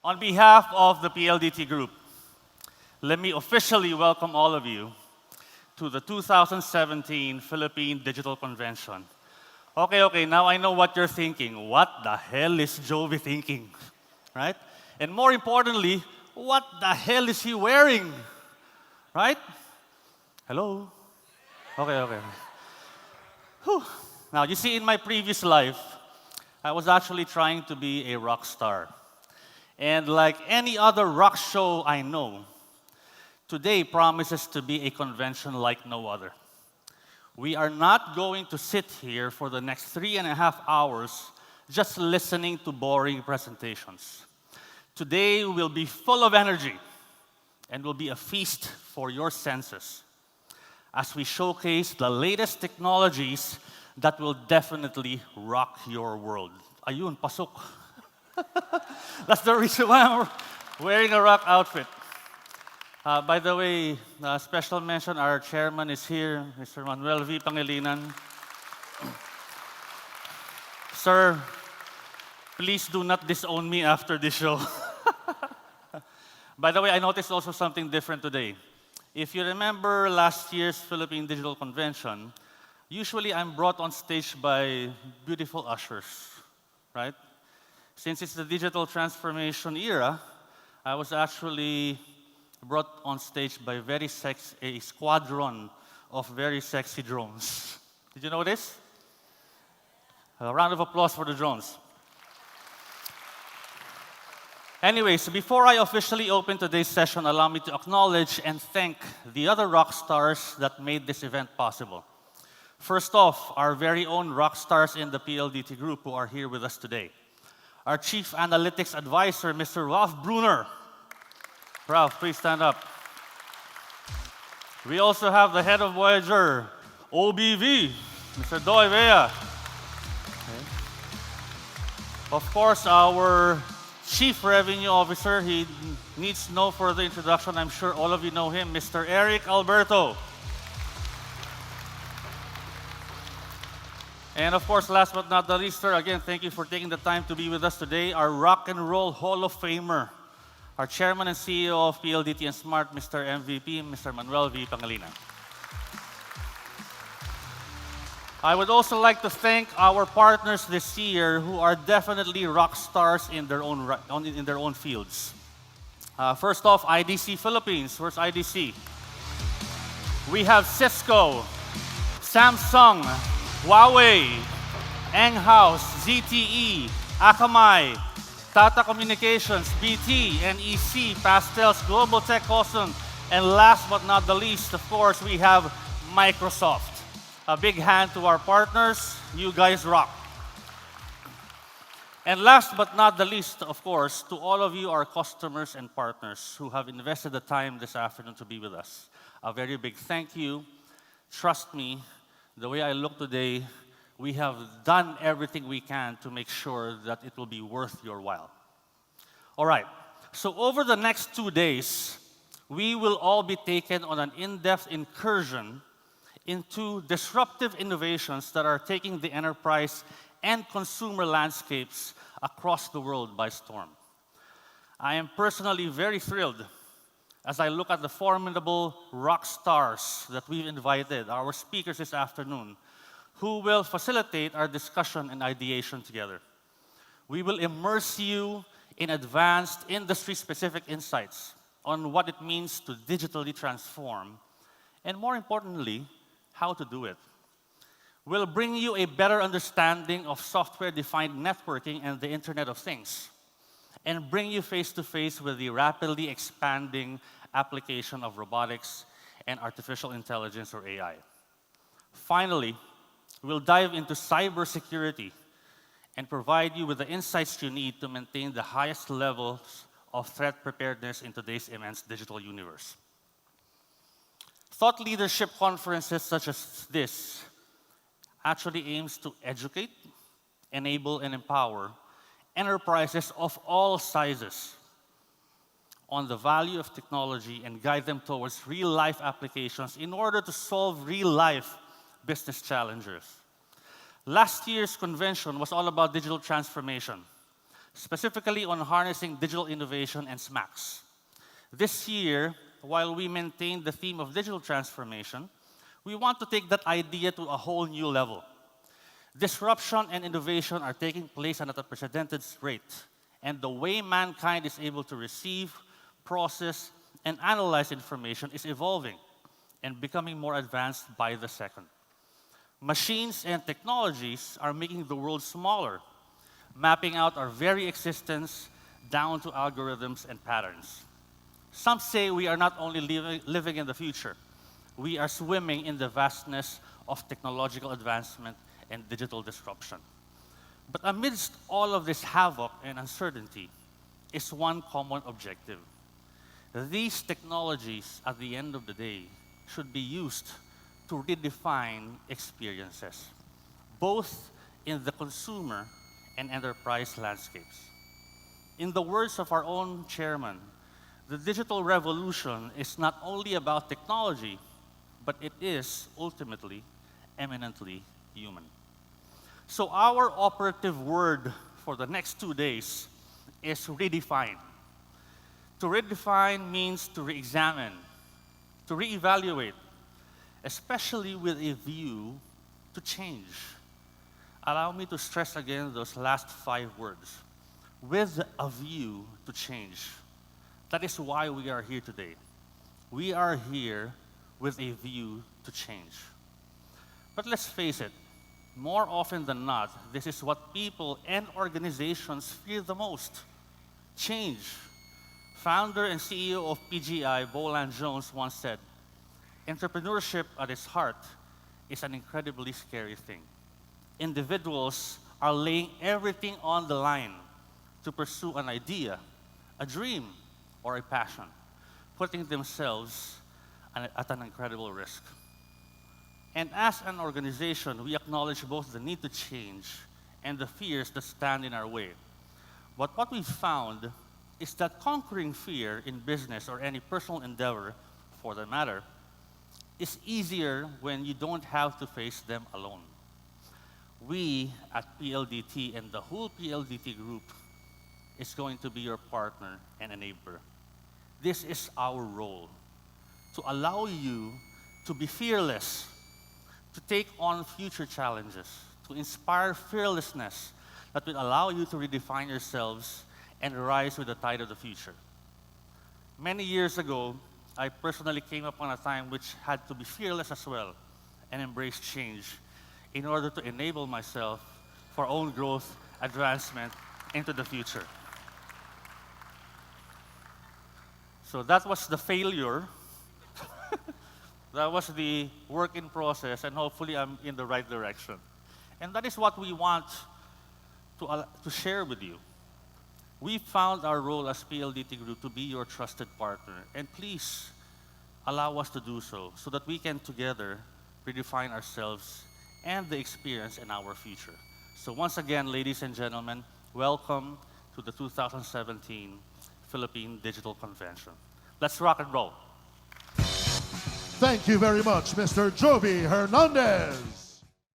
On behalf of the PLDT Group, let me officially welcome all of you to the 2017 Philippine Digital Convention. Okay, now I know what you're thinking. What the hell is Jovy thinking? Right? And more importantly, what the hell is he wearing? Right? Hello? Okay. Whew. Now, you see, in my previous life, I was actually trying to be a rock star. And like any other rock show I know, today promises to be a convention like no other. We are not going to sit here for the next 3.5 hours just listening to boring presentations. Today will be full of energy and will be a feast for your senses as we showcase the latest technologies that will definitely rock your world. Ayun, pasok. That's the reason why I'm wearing a rock outfit. By the way, special mention, our chairman is here, Mr. Manuel V. Pangilinan. Sir, please do not disown me after this show. By the way, I noticed also something different today. If you remember last year's Philippine Digital Convention, usually I'm brought on stage by beautiful ushers, right? Since it's the digital transformation era, I was actually brought on stage by a squadron of very sexy drones. Did you know this? A round of applause for the drones. Anyways, before I officially open today's session, allow me to acknowledge and thank the other rock stars that made this event possible. First off, our very own rock stars in the PLDT Group who are here with us today. Our Chief Analytics Advisor, Mr. Ralph Bruner. Ralph, please stand up. We also have the head of Voyager, OBV, Mr. Doy Vea. Okay. Of course, our Chief Revenue Officer, he needs no further introduction. I'm sure all of you know him, Mr. Eric Alberto. And of course, last but not the least, sir, again, thank you for taking the time to be with us today. Our Rock and Roll Hall of Famer, our Chairman and CEO of PLDT and Smart, Mr. MVP, Mr. Manuel V. Pangilinan. I would also like to thank our partners this year who are definitely rock stars in their own fields. First off, IDC Philippines. Where's IDC? We have Cisco, Samsung, Huawei, Enghouse, ZTE, Akamai, Tata Communications, BT, NEC, Pastels, Global Tech Awesome, and last but not the least, of course, we have Microsoft. A big hand to our partners. You guys rock. And last but not the least, of course, to all of you, our customers and partners who have invested the time this afternoon to be with us. A very big thank you. Trust me, the way I look today, we have done everything we can to make sure that it will be worth your while. All right, so over the next 2 days, we will all be taken on an in-depth incursion into disruptive innovations that are taking the enterprise and consumer landscapes across the world by storm. I am personally very thrilled as I look at the formidable rock stars that we've invited, our speakers this afternoon, who will facilitate our discussion and ideation together. We will immerse you in advanced industry-specific insights on what it means to digitally transform, and more importantly, how to do it. We'll bring you a better understanding of software-defined networking and the Internet of Things, and bring you face-to-face with the rapidly expanding application of robotics and artificial intelligence, or AI. Finally, we'll dive into cybersecurity and provide you with the insights you need to maintain the highest levels of threat preparedness in today's immense digital universe. Thought leadership conferences such as this actually aims to educate, enable, and empower enterprises of all sizes on the value of technology and guide them towards real-life applications in order to solve real-life business challenges. Last year's convention was all about digital transformation. specifically on harnessing digital innovation and SMACs. This year, while we maintain the theme of digital transformation, we want to take that idea to a whole new level. Disruption and innovation are taking place at an unprecedented rate, and the way mankind is able to receive, process, and analyze information is evolving and becoming more advanced by the second. Machines and technologies are making the world smaller, mapping out our very existence down to algorithms and patterns. Some say we are not only living in the future, we are swimming in the vastness of technological advancement and digital disruption. But amidst all of this havoc and uncertainty is one common objective. These technologies, at the end of the day, should be used to redefine experiences, both in the consumer and enterprise landscapes. In the words of our own chairman, the digital revolution is not only about technology, but it is ultimately, eminently human. So our operative word for the next 2 days is redefine. To redefine means to re-examine, to reevaluate, especially with a view to change. Allow me to stress again those last 5 words. With a view to change. That is why we are here today. We are here with a view to change. But let's face it, more often than not, this is what people and organizations fear the most: change. Founder and CEO of PGI, Boland Jones, once said, "Entrepreneurship at its heart is an incredibly scary thing. Individuals are laying everything on the line to pursue an idea, a dream, or a passion, putting themselves at an incredible risk." And as an organization, we acknowledge both the need to change and the fears that stand in our way. But what we've found is that conquering fear in business or any personal endeavor, for that matter, is easier when you don't have to face them alone. We at PLDT and the whole PLDT group is going to be your partner and enabler. This is our role, to allow you to be fearless, to take on future challenges, to inspire fearlessness that will allow you to redefine yourselves and rise with the tide of the future. Many years ago, I personally came upon a time which had to be fearless as well and embrace change in order to enable myself for own growth, advancement into the future. So that was the failure. That was the work in process, and hopefully I'm in the right direction. And that is what we want to share with you. We found our role as PLDT Group to be your trusted partner, and please allow us to do so that we can together redefine ourselves and the experience in our future. So once again, ladies and gentlemen, welcome to the 2017 Philippine Digital Convention. Let's rock and roll. Thank you very much, Mr. Jovy Hernandez.